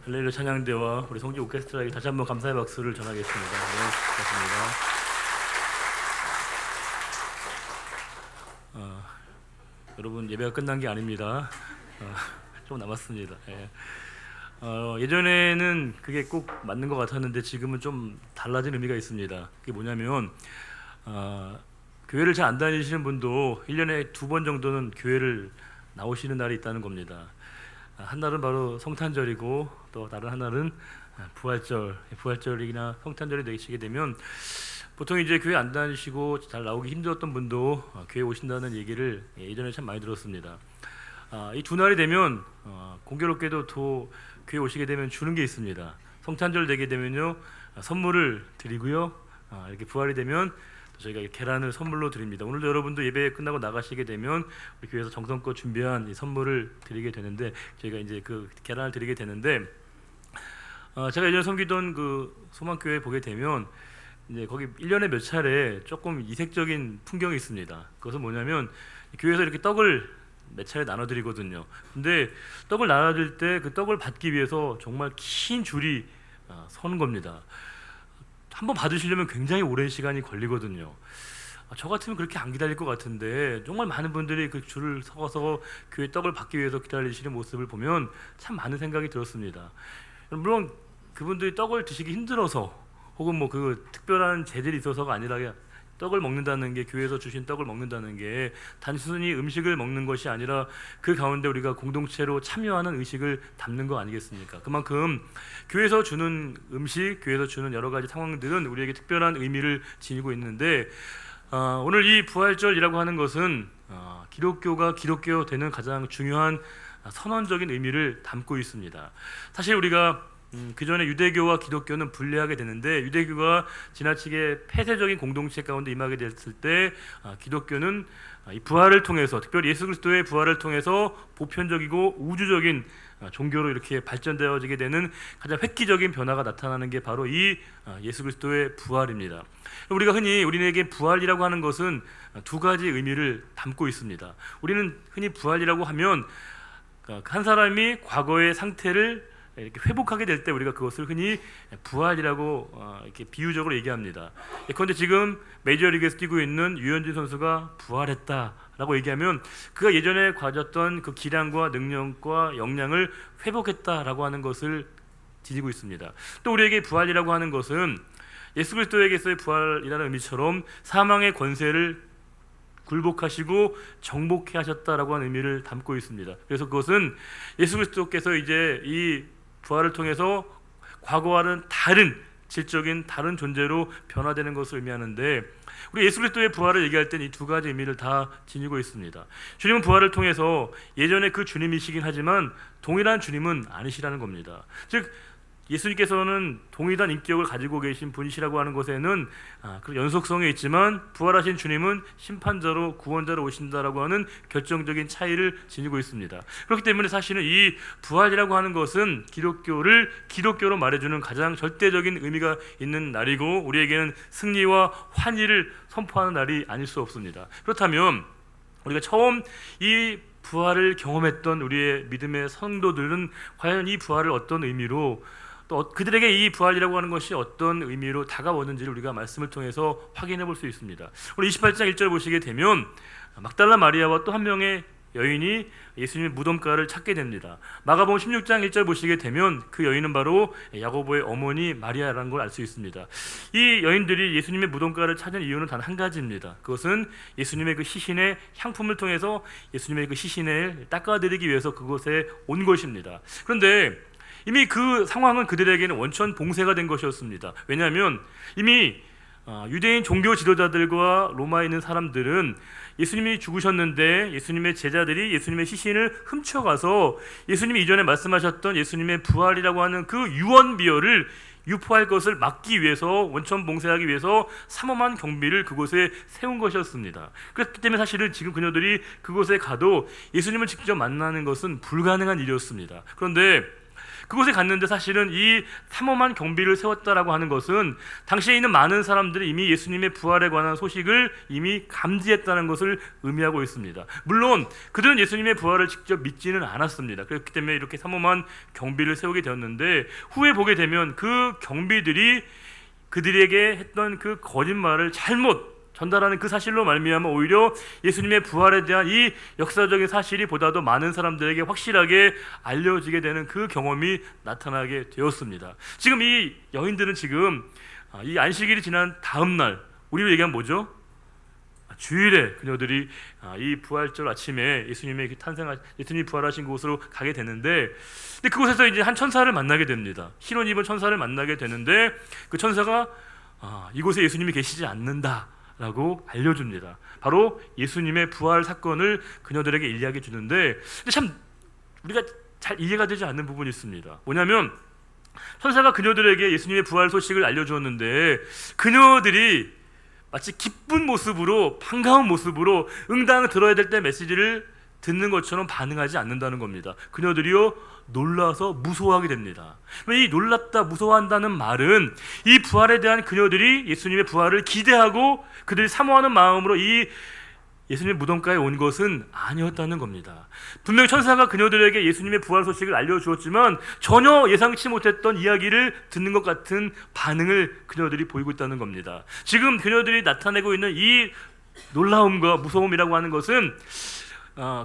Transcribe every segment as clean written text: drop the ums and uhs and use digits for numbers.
할렐루야 찬양대와 우리 성지 오케스트라에게 다시 한번 감사의 박수를 전하겠습니다. 네, 고맙습니다. 여러분 예배가 끝난 게 아닙니다. 좀 남았습니다. 예. 예전에는 그게 꼭 맞는 것 같았는데 지금은 좀 달라진 의미가 있습니다. 그게 뭐냐면 교회를 잘 안 다니시는 분도 1년에 2번 정도는 교회를 나오시는 날이 있다는 겁니다. 한 날은 바로 성탄절이고 또 다른 한 날은 부활절이나 성탄절이 되시게 되면 보통 이제 교회 안 다니시고 잘 나오기 힘들었던 분도 교회 오신다는 얘기를 예전에 참 많이 들었습니다. 이 두 날이 되면 공교롭게도 또 교회 오시게 되면 주는 게 있습니다. 성탄절 되게 되면요 선물을 드리고요, 이렇게 부활이 되면 저희가 계란을 선물로 드립니다. 오늘도 여러분도 예배 끝나고 나가시게 되면 우리 교회에서 정성껏 준비한 이 선물을 드리게 되는데 저희가 이제 그 계란을 드리게 되는데 제가 예전에 섬기던 그 소망교회 보게 되면 이제 거기 1년에 몇 차례 조금 이색적인 풍경이 있습니다. 그것은 뭐냐면 교회에서 이렇게 떡을 몇 차례 나눠드리거든요. 근데 떡을 나눠드릴 때 그 떡을 받기 위해서 정말 긴 줄이 서는 겁니다. 한번 받으시려면 굉장히 오랜 시간이 걸리거든요. 저 같으면 그렇게 안 기다릴 것 같은데 정말 많은 분들이 그 줄을 서서 교회 떡을 받기 위해서 기다리시는 모습을 보면 참 많은 생각이 들었습니다. 물론 그분들이 떡을 드시기 힘들어서 혹은 뭐 그 특별한 재질이 있어서가 아니라 떡을 먹는다는 게, 교회에서 주신 떡을 먹는다는 게 단순히 음식을 먹는 것이 아니라 그 가운데 우리가 공동체로 참여하는 의식을 담는 거 아니겠습니까? 그만큼 교회에서 주는 음식, 교회에서 주는 여러 가지 상황들은 우리에게 특별한 의미를 지니고 있는데 오늘 이 부활절이라고 하는 것은 기독교가 기독교 되는 가장 중요한 선언적인 의미를 담고 있습니다. 사실 우리가 그 전에 유대교와 기독교는 분리하게 되는데 유대교가 지나치게 폐쇄적인 공동체 가운데 임하게 됐을 때 기독교는 이 부활을 통해서, 특별히 예수 그리스도의 부활을 통해서 보편적이고 우주적인 종교로 이렇게 발전되어지게 되는 가장 획기적인 변화가 나타나는 게 바로 이 예수 그리스도의 부활입니다. 우리가 흔히 우리에게 부활이라고 하는 것은 두 가지 의미를 담고 있습니다. 우리는 흔히 부활이라고 하면 한 사람이 과거의 상태를 이렇게 회복하게 될 때 우리가 그것을 흔히 부활이라고 이렇게 비유적으로 얘기합니다. 그런데 지금 메이저리그에서 뛰고 있는 유현진 선수가 부활했다라고 얘기하면 그가 예전에 가졌던 그 기량과 능력과 역량을 회복했다라고 하는 것을 지니고 있습니다. 또 우리에게 부활이라고 하는 것은 예수 그리스도에게서의 부활이라는 의미처럼 사망의 권세를 굴복하시고 정복해 하셨다라고 하는 의미를 담고 있습니다. 그래서 그것은 예수 그리스도께서 이제 이 부활을 통해서 과거와는 다른 질적인 다른 존재로 변화되는 것을 의미하는데 우리 예수 그리스도의 부활을 얘기할 때는 이 두 가지 의미를 다 지니고 있습니다. 주님은 부활을 통해서 예전에 그 주님이시긴 하지만 동일한 주님은 아니시라는 겁니다. 즉 예수님께서는 동일한 인격을 가지고 계신 분이시라고 하는 것에는 그 연속성이 있지만 부활하신 주님은 심판자로 구원자로 오신다라고 하는 결정적인 차이를 지니고 있습니다. 그렇기 때문에 사실은 이 부활이라고 하는 것은 기독교를 기독교로 말해주는 가장 절대적인 의미가 있는 날이고 우리에게는 승리와 환희를 선포하는 날이 아닐 수 없습니다. 그렇다면 우리가 처음 이 부활을 경험했던 우리의 믿음의 성도들은 과연 이 부활을 어떤 의미로 또 그들에게 이 부활이라고 하는 것이 어떤 의미로 다가오는지를 우리가 말씀을 통해서 확인해 볼 수 있습니다. 우리 28장 1절 보시게 되면 막달라 마리아와 또 한 명의 여인이 예수님의 무덤가를 찾게 됩니다. 마가복음 16장 1절 보시게 되면 그 여인은 바로 야고보의 어머니 마리아라는 걸 알 수 있습니다. 이 여인들이 예수님의 무덤가를 찾은 이유는 단 한 가지입니다. 그것은 예수님의 그 시신의 향품을 통해서 예수님의 그 시신을 닦아드리기 위해서 그곳에 온 것입니다. 그런데 이미 그 상황은 그들에게는 원천 봉쇄가 된 것이었습니다. 왜냐하면 이미 유대인 종교 지도자들과 로마에 있는 사람들은 예수님이 죽으셨는데 예수님의 제자들이 예수님의 시신을 훔쳐가서 예수님이 이전에 말씀하셨던 예수님의 부활이라고 하는 그 유언비어를 유포할 것을 막기 위해서, 원천 봉쇄하기 위해서 삼엄한 경비를 그곳에 세운 것이었습니다. 그렇기 때문에 사실은 지금 그녀들이 그곳에 가도 예수님을 직접 만나는 것은 불가능한 일이었습니다. 그런데 그곳에 갔는데 사실은 이 삼엄한 경비를 세웠다라고 하는 것은 당시에 있는 많은 사람들이 이미 예수님의 부활에 관한 소식을 이미 감지했다는 것을 의미하고 있습니다. 물론 그들은 예수님의 부활을 직접 믿지는 않았습니다. 그렇기 때문에 이렇게 삼엄한 경비를 세우게 되었는데, 후에 보게 되면 그 경비들이 그들에게 했던 그 거짓말을 잘못 전달하는 그 사실로 말미암아 오히려 예수님의 부활에 대한 이 역사적인 사실이 보다도 많은 사람들에게 확실하게 알려지게 되는 그 경험이 나타나게 되었습니다. 지금 이 여인들은 지금 이 안식일이 지난 다음 날, 우리로 얘기하면 뭐죠? 주일에 그녀들이 이 부활절 아침에 예수님이 부활하신 곳으로 가게 되는데, 근데 그곳에서 이제 한 천사를 만나게 됩니다. 흰 옷 입은 천사를 만나게 되는데, 그 천사가 이곳에 예수님이 계시지 않는다라고 알려줍니다. 바로 예수님의 부활 사건을 그녀들에게 이야기해 주는데, 근데 참 우리가 잘 이해가 되지 않는 부분이 있습니다. 뭐냐면 천사가 그녀들에게 예수님의 부활 소식을 알려주었는데, 그녀들이 마치 기쁜 모습으로, 반가운 모습으로 응당 들어야 될 때 메시지를 듣는 것처럼 반응하지 않는다는 겁니다. 그녀들이요 놀라서 무서워하게 됩니다. 이 놀랍다, 무서워한다는 말은 이 부활에 대한 그녀들이 예수님의 부활을 기대하고 그들이 사모하는 마음으로 이 예수님의 무덤가에 온 것은 아니었다는 겁니다. 분명히 천사가 그녀들에게 예수님의 부활 소식을 알려주었지만 전혀 예상치 못했던 이야기를 듣는 것 같은 반응을 그녀들이 보이고 있다는 겁니다. 지금 그녀들이 나타내고 있는 이 놀라움과 무서움이라고 하는 것은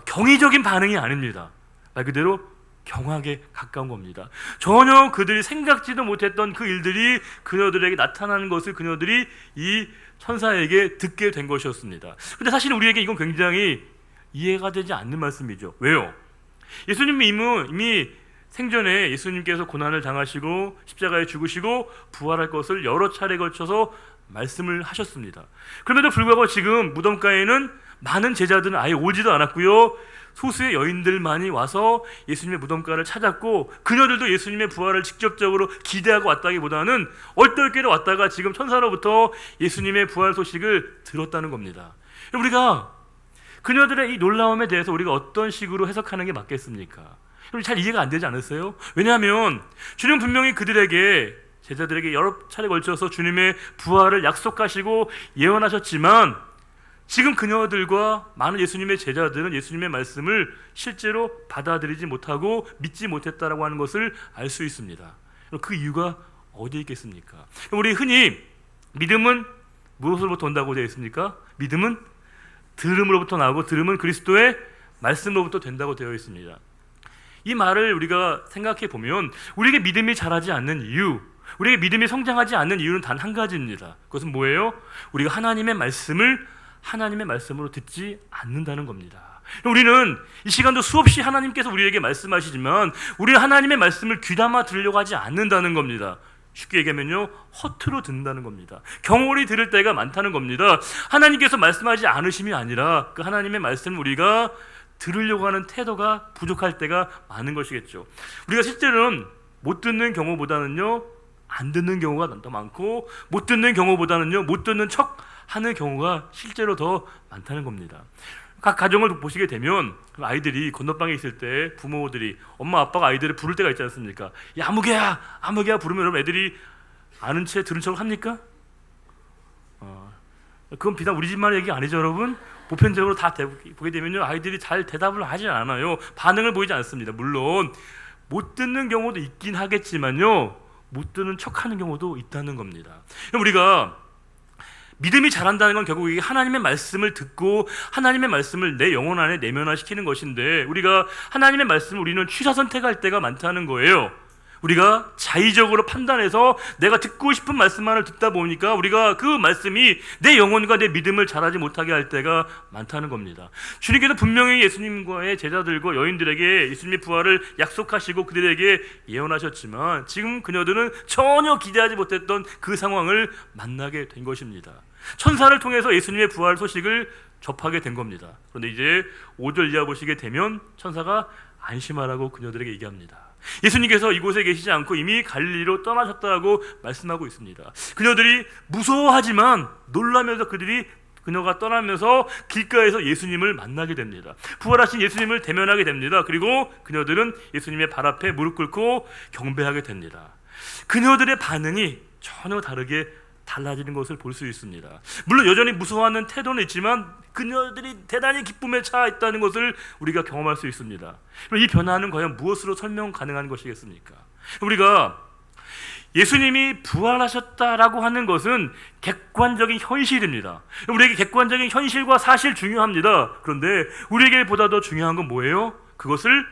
경이적인 반응이 아닙니다. 말 그대로 경악에 가까운 겁니다. 전혀 그들이 생각지도 못했던 그 일들이 그녀들에게 나타나는 것을 그녀들이 이 천사에게 듣게 된 것이었습니다. 근데 사실 우리에게 이건 굉장히 이해가 되지 않는 말씀이죠. 왜요? 예수님이 이미 생전에 예수님께서 고난을 당하시고 십자가에 죽으시고 부활할 것을 여러 차례 걸쳐서 말씀을 하셨습니다. 그럼에도 불구하고 지금 무덤가에는 많은 제자들은 아예 오지도 않았고요, 소수의 여인들만이 와서 예수님의 무덤가를 찾았고, 그녀들도 예수님의 부활을 직접적으로 기대하고 왔다기보다는 얼떨결에 왔다가 지금 천사로부터 예수님의 부활 소식을 들었다는 겁니다. 우리가 그녀들의 이 놀라움에 대해서 우리가 어떤 식으로 해석하는 게 맞겠습니까? 잘 이해가 안 되지 않으세요? 왜냐하면 주님은 분명히 그들에게, 제자들에게 여러 차례 걸쳐서 주님의 부활을 약속하시고 예언하셨지만, 지금 그녀들과 많은 예수님의 제자들은 예수님의 말씀을 실제로 받아들이지 못하고 믿지 못했다라고 하는 것을 알 수 있습니다. 그 이유가 어디에 있겠습니까? 우리 흔히 믿음은 무엇으로부터 온다고 되어 있습니까? 믿음은 들음으로부터 나오고 들음은 그리스도의 말씀으로부터 된다고 되어 있습니다. 이 말을 우리가 생각해 보면 우리에게 믿음이 자라지 않는 이유, 우리에게 믿음이 성장하지 않는 이유는 단 한 가지입니다. 그것은 뭐예요? 우리가 하나님의 말씀으로 듣지 않는다는 겁니다. 우리는 이 시간도 수없이 하나님께서 우리에게 말씀하시지만 우리는 하나님의 말씀을 귀담아 들으려고 하지 않는다는 겁니다. 쉽게 얘기하면요, 허투루 듣는다는 겁니다. 경홀히 들을 때가 많다는 겁니다. 하나님께서 말씀하지 않으심이 아니라 그 하나님의 말씀을 우리가 들으려고 하는 태도가 부족할 때가 많은 것이겠죠. 우리가 실제로는 못 듣는 경우보다는요, 안 듣는 경우가 더 많고, 못 듣는 경우보다는요, 못 듣는 척 하는 경우가 실제로 더 많다는 겁니다. 각 가정을 보시게 되면 아이들이 건너방에 있을 때 부모들이, 엄마 아빠가 아이들을 부를 때가 있지 않습니까? 야, 아무개야 부르면 여러분 애들이 아는 채 들은 척을 합니까? 그건 비단 우리 집만 얘기 아니죠, 여러분? 보편적으로 다 보게 되면요, 아이들이 잘 대답을 하지 않아요. 반응을 보이지 않습니다. 물론 못 듣는 경우도 있긴 하겠지만요, 못 듣는 척하는 경우도 있다는 겁니다. 우리가 믿음이 자란다는 건 결국 이게 하나님의 말씀을 듣고 하나님의 말씀을 내 영혼 안에 내면화시키는 것인데, 우리가 하나님의 말씀을 우리는 취사 선택할 때가 많다는 거예요. 우리가 자의적으로 판단해서 내가 듣고 싶은 말씀만을 듣다 보니까 우리가 그 말씀이 내 영혼과 내 믿음을 자라지 못하게 할 때가 많다는 겁니다. 주님께서 분명히 예수님과의 제자들과 여인들에게 예수님의 부활을 약속하시고 그들에게 예언하셨지만 지금 그녀들은 전혀 기대하지 못했던 그 상황을 만나게 된 것입니다. 천사를 통해서 예수님의 부활 소식을 접하게 된 겁니다. 그런데 이제 5절 이하 보시게 되면 천사가 안심하라고 그녀들에게 얘기합니다. 예수님께서 이곳에 계시지 않고 이미 갈릴리로 떠나셨다고 말씀하고 있습니다. 그녀들이 무서워하지만 놀라면서 그들이 그녀가 떠나면서 길가에서 예수님을 만나게 됩니다. 부활하신 예수님을 대면하게 됩니다. 그리고 그녀들은 예수님의 발 앞에 무릎 꿇고 경배하게 됩니다. 그녀들의 반응이 전혀 다르게 달라지는 것을 볼 수 있습니다. 물론 여전히 무서워하는 태도는 있지만 그녀들이 대단히 기쁨에 차 있다는 것을 우리가 경험할 수 있습니다. 이 변화는 과연 무엇으로 설명 가능한 것이겠습니까? 우리가 예수님이 부활하셨다라고 하는 것은 객관적인 현실입니다. 우리에게 객관적인 현실과 사실 중요합니다. 그런데 우리에게 보다 더 중요한 건 뭐예요? 그것을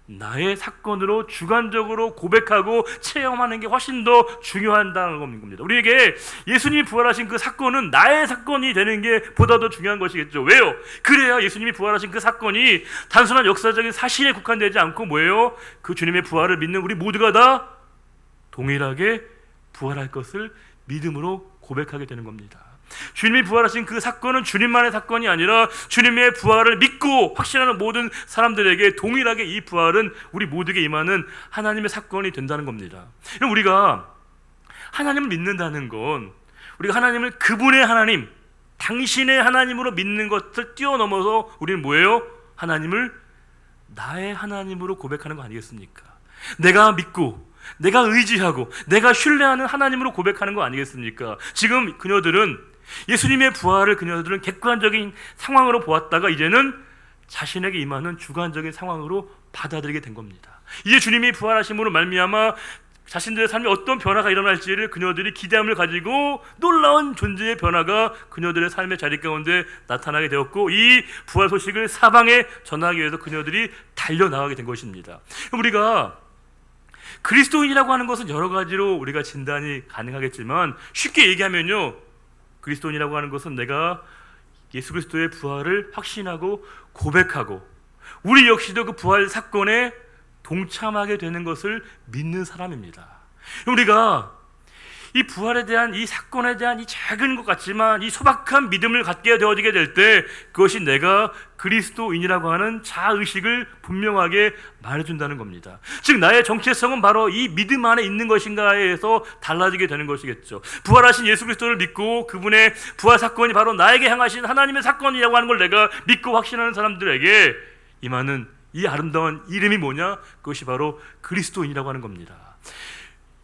나의 사건으로 주관적으로 고백하고 체험하는 게 훨씬 더 중요하다는 겁니다. 우리에게 예수님이 부활하신 그 사건은 나의 사건이 되는 게 보다 더 중요한 것이겠죠. 왜요? 그래야 예수님이 부활하신 그 사건이 단순한 역사적인 사실에 국한되지 않고 뭐예요? 그 주님의 부활을 믿는 우리 모두가 다 동일하게 부활할 것을 믿음으로 고백하게 되는 겁니다. 주님이 부활하신 그 사건은 주님만의 사건이 아니라 주님의 부활을 믿고 확신하는 모든 사람들에게 동일하게 이 부활은 우리 모두에게 임하는 하나님의 사건이 된다는 겁니다. 그럼 우리가 하나님을 믿는다는 건 우리가 하나님을 그분의 하나님, 당신의 하나님으로 믿는 것을 뛰어넘어서 우리는 뭐예요? 하나님을 나의 하나님으로 고백하는 거 아니겠습니까? 내가 믿고 내가 의지하고 내가 신뢰하는 하나님으로 고백하는 거 아니겠습니까? 지금 그녀들은 예수님의 부활을 그녀들은 객관적인 상황으로 보았다가 이제는 자신에게 임하는 주관적인 상황으로 받아들이게 된 겁니다. 이제 주님이 부활하심으로 말미암아 자신들의 삶에 어떤 변화가 일어날지를 그녀들이 기대함을 가지고 놀라운 존재의 변화가 그녀들의 삶의 자리 가운데 나타나게 되었고 이 부활 소식을 사방에 전하기 위해서 그녀들이 달려나가게 된 것입니다. 우리가 그리스도인이라고 하는 것은 여러 가지로 우리가 진단이 가능하겠지만 쉽게 얘기하면요, 그리스도인이라고 하는 것은 내가 예수 그리스도의 부활을 확신하고 고백하고 우리 역시도 그 부활 사건에 동참하게 되는 것을 믿는 사람입니다. 우리가 이 부활에 대한 이 사건에 대한 이 작은 것 같지만 이 소박한 믿음을 갖게 되어지게 될 때 그것이 내가 그리스도인이라고 하는 자의식을 분명하게 말해준다는 겁니다. 즉 나의 정체성은 바로 이 믿음 안에 있는 것인가에서 달라지게 되는 것이겠죠. 부활하신 예수 그리스도를 믿고 그분의 부활 사건이 바로 나에게 향하신 하나님의 사건이라고 하는 걸 내가 믿고 확신하는 사람들에게 임하는 이 아름다운 이름이 뭐냐? 그것이 바로 그리스도인이라고 하는 겁니다.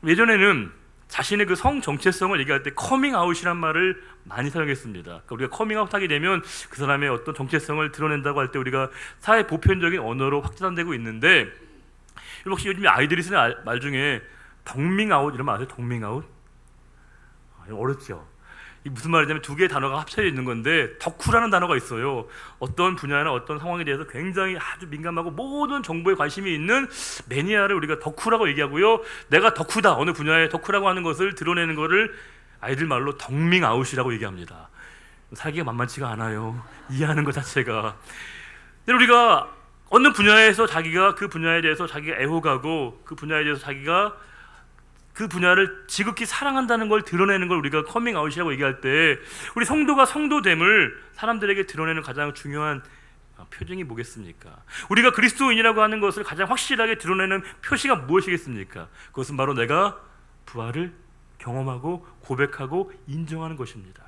예전에는 자신의 그 성 정체성을 얘기할 때 커밍아웃이란 말을 많이 사용했습니다. 그러니까 우리가 커밍아웃 하게 되면 그 사람의 어떤 정체성을 드러낸다고 할 때 우리가 사회 보편적인 언어로 확산되고 있는데 혹시 요즘 아이들이 쓰는 말 중에 덕밍아웃 이런 말 아세요? 덕밍아웃? 어렵죠. 이 무슨 말이냐면 두 개의 단어가 합쳐져 있는 건데 덕후라는 단어가 있어요. 어떤 분야나 어떤 상황에 대해서 굉장히 아주 민감하고 모든 정보에 관심이 있는 매니아를 우리가 덕후라고 얘기하고요. 내가 덕후다, 어느 분야에 덕후라고 하는 것을 드러내는 것을 아이들 말로 덕밍아웃이라고 얘기합니다. 살기가 만만치가 않아요. 이해하는 것 자체가. 근데 우리가 어느 분야에서 자기가 그 분야에 대해서 자기가 애호가고 그 분야에 대해서 자기가 그 분야를 지극히 사랑한다는 걸 드러내는 걸 우리가 커밍아웃이라고 얘기할 때 우리 성도가 성도됨을 사람들에게 드러내는 가장 중요한 표징이 뭐겠습니까? 우리가 그리스도인이라고 하는 것을 가장 확실하게 드러내는 표시가 무엇이겠습니까? 그것은 바로 내가 부활을 경험하고 고백하고 인정하는 것입니다.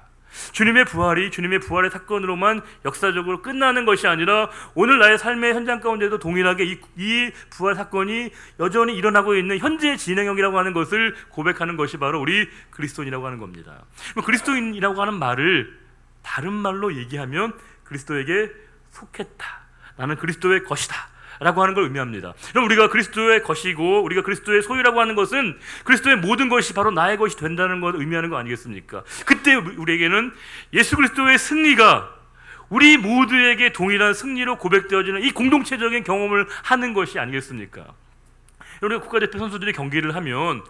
주님의 부활이 주님의 부활의 사건으로만 역사적으로 끝나는 것이 아니라 오늘 나의 삶의 현장 가운데도 동일하게 이 부활 사건이 여전히 일어나고 있는 현재 진행형이라고 하는 것을 고백하는 것이 바로 우리 그리스도인이라고 하는 겁니다. 그리스도인이라고 하는 말을 다른 말로 얘기하면 그리스도에게 속했다, 나는 그리스도의 것이다 라고 하는 걸 의미합니다. 그럼 우리가 그리스도의 것이고 우리가 그리스도의 소유라고 하는 것은 그리스도의 모든 것이 바로 나의 것이 된다는 걸 의미하는 거 아니겠습니까? 그때 우리에게는 예수 그리스도의 승리가 우리 모두에게 동일한 승리로 고백되어지는 이 공동체적인 경험을 하는 것이 아니겠습니까? 우리가 국가대표 선수들이 경기를 하면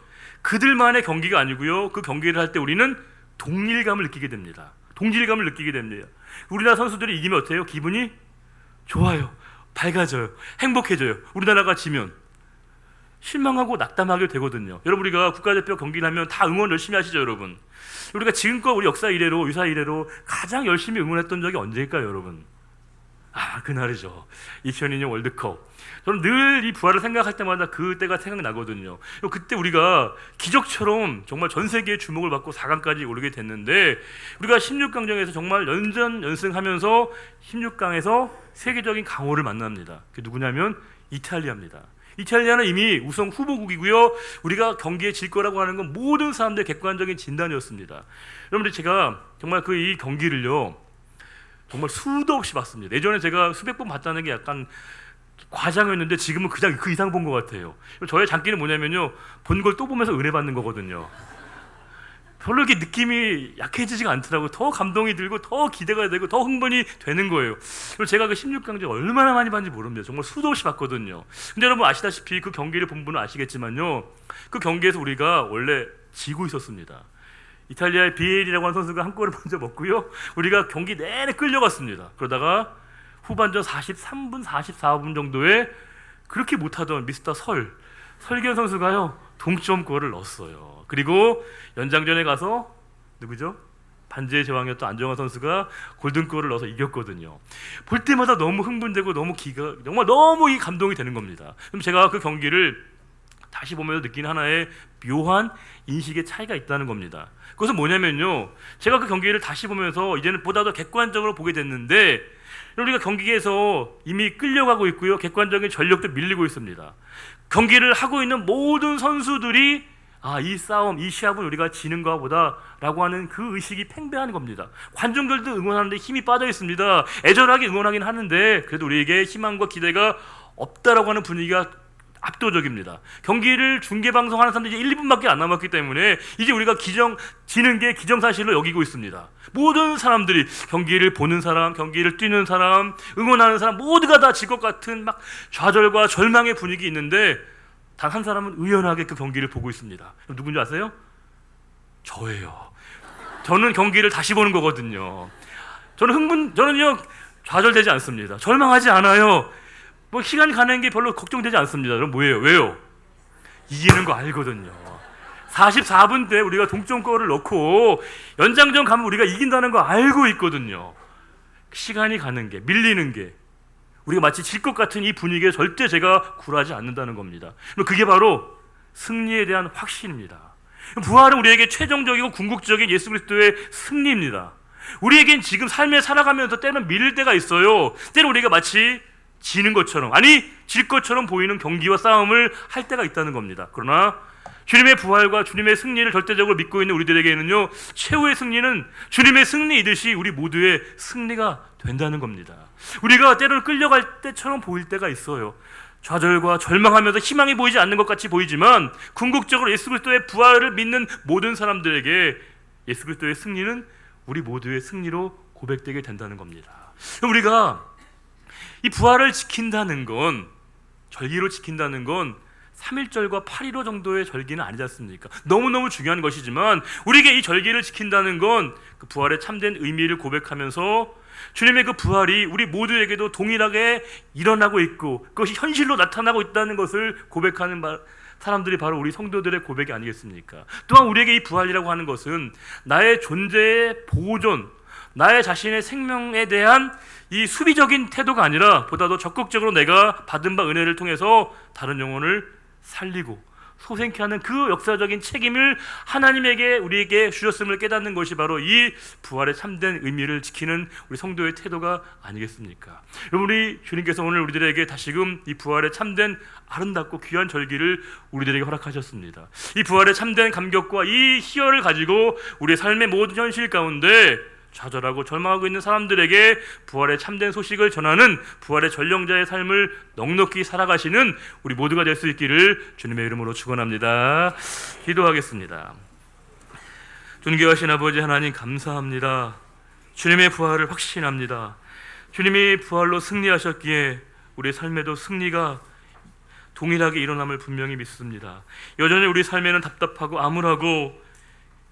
그들만의 경기가 아니고요, 그 경기를 할 때 우리는 동일감을 느끼게 됩니다. 동질감을 느끼게 됩니다. 우리나라 선수들이 이기면 어때요? 기분이 좋아요, 밝아져요, 행복해져요. 우리나라가 지면 실망하고 낙담하게 되거든요. 여러분, 우리가 국가대표 경기를 하면 다 응원 열심히 하시죠, 여러분. 우리가 지금껏 우리 역사 이래로 유사 이래로 가장 열심히 응원했던 적이 언제일까요, 여러분? 그날이죠. 2002년 월드컵. 저는 늘 이 부활을 생각할 때마다 그때가 생각나거든요. 그때 우리가 기적처럼 정말 전 세계의 주목을 받고 4강까지 오르게 됐는데, 우리가 16강전에서 정말 연승하면서 16강에서 세계적인 강호를 만납니다. 그게 누구냐면 이탈리아입니다. 이탈리아는 이미 우승 후보국이고요. 우리가 경기에 질 거라고 하는 건 모든 사람들의 객관적인 진단이었습니다. 여러분들, 제가 정말 이 경기를요, 정말 수도 없이 봤습니다. 예전에 제가 수백 번 봤다는 게 약간 과장이었는데 지금은 그냥 그 이상 본 것 같아요. 저의 장기는 뭐냐면요, 본 걸 또 보면서 은혜 받는 거거든요. 별로 이렇게 느낌이 약해지지가 않더라고요. 더 감동이 들고 더 기대가 되고 더 흥분이 되는 거예요. 그리고 제가 그 16강전 얼마나 많이 봤는지 모릅니다. 정말 수도 없이 봤거든요. 근데 여러분 아시다시피 그 경기를 본 분은 아시겠지만요, 그 경기에서 우리가 원래 지고 있었습니다. 이탈리아의 비에리라고 하는 선수가 한 골을 먼저 먹고요, 우리가 경기 내내 끌려갔습니다. 그러다가 후반전 43분, 44분 정도에 그렇게 못하던 미스터 설기현 선수가요, 동점골을 넣었어요. 그리고 연장전에 가서 누구죠? 반지의 제왕이었던 안정환 선수가 골든골을 넣어서 이겼거든요. 볼 때마다 너무 흥분되고 정말 너무 이 감동이 되는 겁니다. 그럼 제가 그 경기를 다시 보면서 느낀 하나의 묘한 인식의 차이가 있다는 겁니다. 그것은 뭐냐면요, 제가 그 경기를 다시 보면서 이제는 보다 더 객관적으로 보게 됐는데, 우리가 경기에서 이미 끌려가고 있고요, 객관적인 전력도 밀리고 있습니다. 경기를 하고 있는 모든 선수들이 이 싸움, 이 시합은 우리가 지는 것보다 라고 하는 그 의식이 팽배한 겁니다. 관중들도 응원하는데 힘이 빠져 있습니다. 애절하게 응원하긴 하는데 그래도 우리에게 희망과 기대가 없다라고 하는 분위기가 압도적입니다. 경기를 중계방송하는 사람들이 이제 1, 2분밖에 안 남았기 때문에 이제 우리가 지는 게 기정사실로 여기고 있습니다. 모든 사람들이, 경기를 보는 사람, 경기를 뛰는 사람, 응원하는 사람 모두가 다 질 것 같은 막 좌절과 절망의 분위기 있는데, 단 한 사람은 의연하게 그 경기를 보고 있습니다. 누군지 아세요? 저예요. 저는 경기를 다시 보는 거거든요. 저는요, 좌절되지 않습니다. 절망하지 않아요. 시간이 가는 게 별로 걱정되지 않습니다. 그럼 뭐예요? 왜요? 이기는 거 알거든요. 44분 때 우리가 동점골을 넣고 연장전 가면 우리가 이긴다는 거 알고 있거든요. 시간이 가는 게, 밀리는 게, 우리가 마치 질 것 같은 이 분위기에 절대 제가 굴하지 않는다는 겁니다. 그게 바로 승리에 대한 확신입니다. 부활은 우리에게 최종적이고 궁극적인 예수 그리스도의 승리입니다. 우리에겐 지금 삶에 살아가면서 때는 밀릴 때가 있어요. 때는 우리가 마치 지는 것처럼, 질 것처럼 보이는 경기와 싸움을 할 때가 있다는 겁니다. 그러나 주님의 부활과 주님의 승리를 절대적으로 믿고 있는 우리들에게는요, 최후의 승리는 주님의 승리이듯이 우리 모두의 승리가 된다는 겁니다. 우리가 때로는 끌려갈 때처럼 보일 때가 있어요. 좌절과 절망하면서 희망이 보이지 않는 것 같이 보이지만, 궁극적으로 예수 그리스도의 부활을 믿는 모든 사람들에게 예수 그리스도의 승리는 우리 모두의 승리로 고백되게 된다는 겁니다. 우리가 이 부활을 지킨다는 건, 절기로 지킨다는 건 3.1절과 8.15 정도의 절기는 아니지 않습니까? 너무너무 중요한 것이지만, 우리에게 이 절기를 지킨다는 건 그 부활의 참된 의미를 고백하면서 주님의 그 부활이 우리 모두에게도 동일하게 일어나고 있고 그것이 현실로 나타나고 있다는 것을 고백하는 사람들이 바로 우리 성도들의 고백이 아니겠습니까? 또한 우리에게 이 부활이라고 하는 것은 나의 존재의 보존, 나의 자신의 생명에 대한 이 수비적인 태도가 아니라 보다 더 적극적으로 내가 받은 바 은혜를 통해서 다른 영혼을 살리고 소생케 하는 그 역사적인 책임을 하나님에게 우리에게 주셨음을 깨닫는 것이 바로 이 부활의 참된 의미를 지키는 우리 성도의 태도가 아니겠습니까? 여러분, 우리 주님께서 오늘 우리들에게 다시금 이 부활의 참된 아름답고 귀한 절기를 우리들에게 허락하셨습니다. 이 부활의 참된 감격과 이 희열을 가지고 우리의 삶의 모든 현실 가운데 좌절하고 절망하고 있는 사람들에게 부활의 참된 소식을 전하는 부활의 전령자의 삶을 넉넉히 살아가시는 우리 모두가 될 수 있기를 주님의 이름으로 축원합니다. 기도하겠습니다. 존귀하신 아버지 하나님, 감사합니다. 주님의 부활을 확신합니다. 주님이 부활로 승리하셨기에 우리의 삶에도 승리가 동일하게 일어남을 분명히 믿습니다. 여전히 우리 삶에는 답답하고 암울하고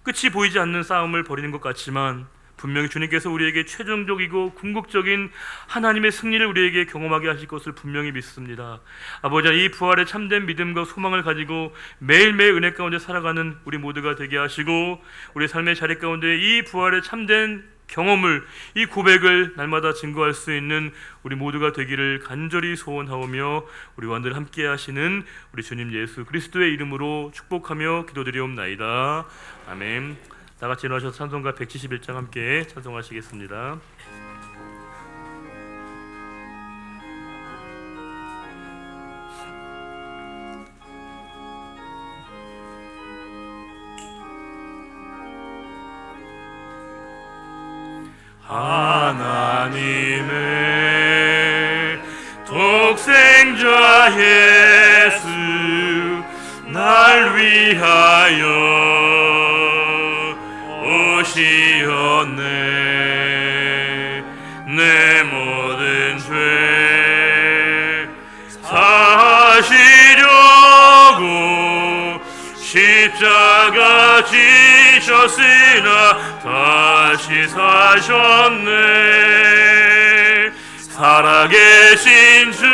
끝이 보이지 않는 싸움을 벌이는 것 같지만, 분명히 주님께서 우리에게 최종적이고 궁극적인 하나님의 승리를 우리에게 경험하게 하실 것을 분명히 믿습니다. 아버지, 이 부활의 참된 믿음과 소망을 가지고 매일매일 은혜 가운데 살아가는 우리 모두가 되게 하시고, 우리 삶의 자리 가운데 이 부활의 참된 경험을, 이 고백을 날마다 증거할 수 있는 우리 모두가 되기를 간절히 소원하오며 우리 완들 함께 하시는 우리 주님 예수 그리스도의 이름으로 축복하며 기도드리옵나이다. 아멘. 다 같이 일어나셔서 찬송가 171장 함께 찬송하시겠습니다. 하나님의 독생자 예수 날 위하여 오시었네. 내 모든 죄 사시려고 십자가 지셨으나 다시 사셨네. 살아계신 주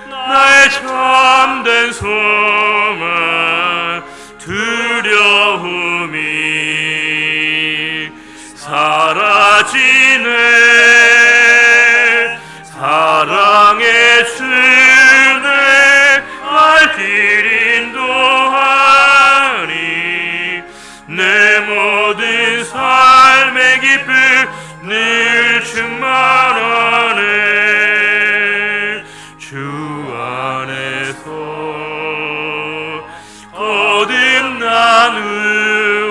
나의 참된 소망 두려움이 사라지네. 사랑의 주내 갈 길 인도하니 내 모든 삶의 기쁨 늘 충만하네. 주 안에서 거듭난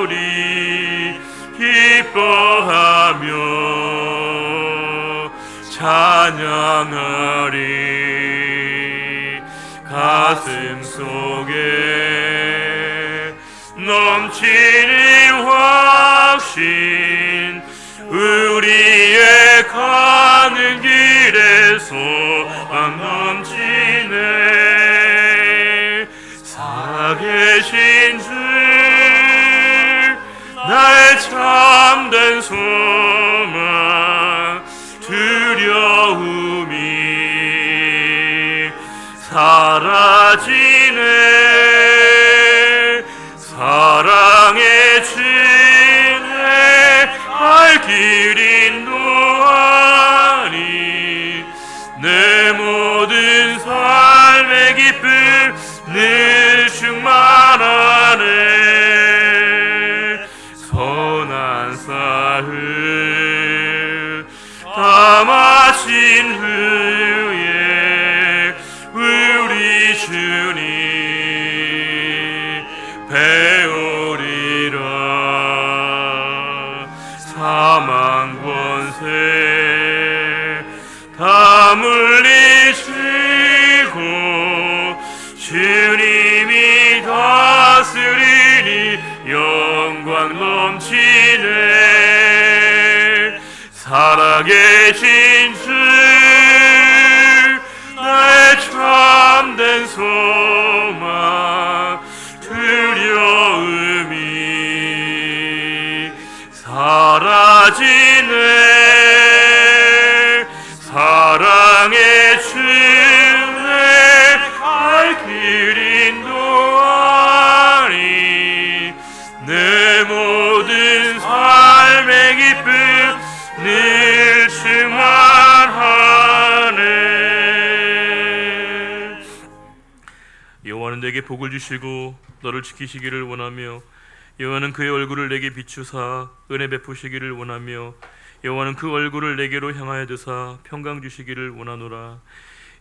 우리 기뻐하며 찬양하리. 가슴 속에 넘치는 확신 우리의 가는 길에 소망 넘치네. 살아계신 주 나의 참된 소망 두려움이 사라지네. 사랑의 주내 갈 길 인도하니 내 모든 삶의 기쁨 늘 충만하네. 선한 사흘 다 마친 후에 우리 주님 배우리라. 사망 권세 다 물리치고 주님이 다스리니 영광 넘치네. 살아계신 주 나의 참된 소망 두려움이 사라지네. 사랑의 주내 갈 길 인도하니 내 모든 삶의 기쁨 늘 충만하네. 여호와는 내게 복을 주시고 너를 지키시기를 원하며 여호와는 그의 얼굴을 내게 비추사 은혜 베푸시기를 원하며 여호와는 그 얼굴을 내게로 향하여 드사 평강 주시기를 원하노라.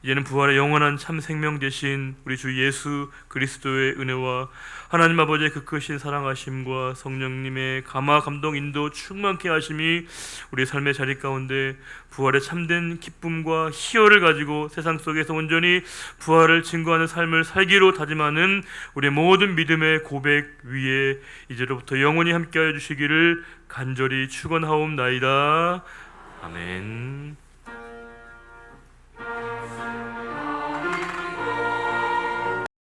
이제는 부활의 영원한 참 생명 되신 우리 주 예수 그리스도의 은혜와 하나님 아버지의 그 크신 사랑하심과 성령님의 감화 감동 인도 충만케 하심이 우리 삶의 자리 가운데 부활의 참된 기쁨과 희열을 가지고 세상 속에서 온전히 부활을 증거하는 삶을 살기로 다짐하는 우리의 모든 믿음의 고백 위에 이제로부터 영원히 함께하여 주시기를 간절히 축원하옵나이다. 아멘.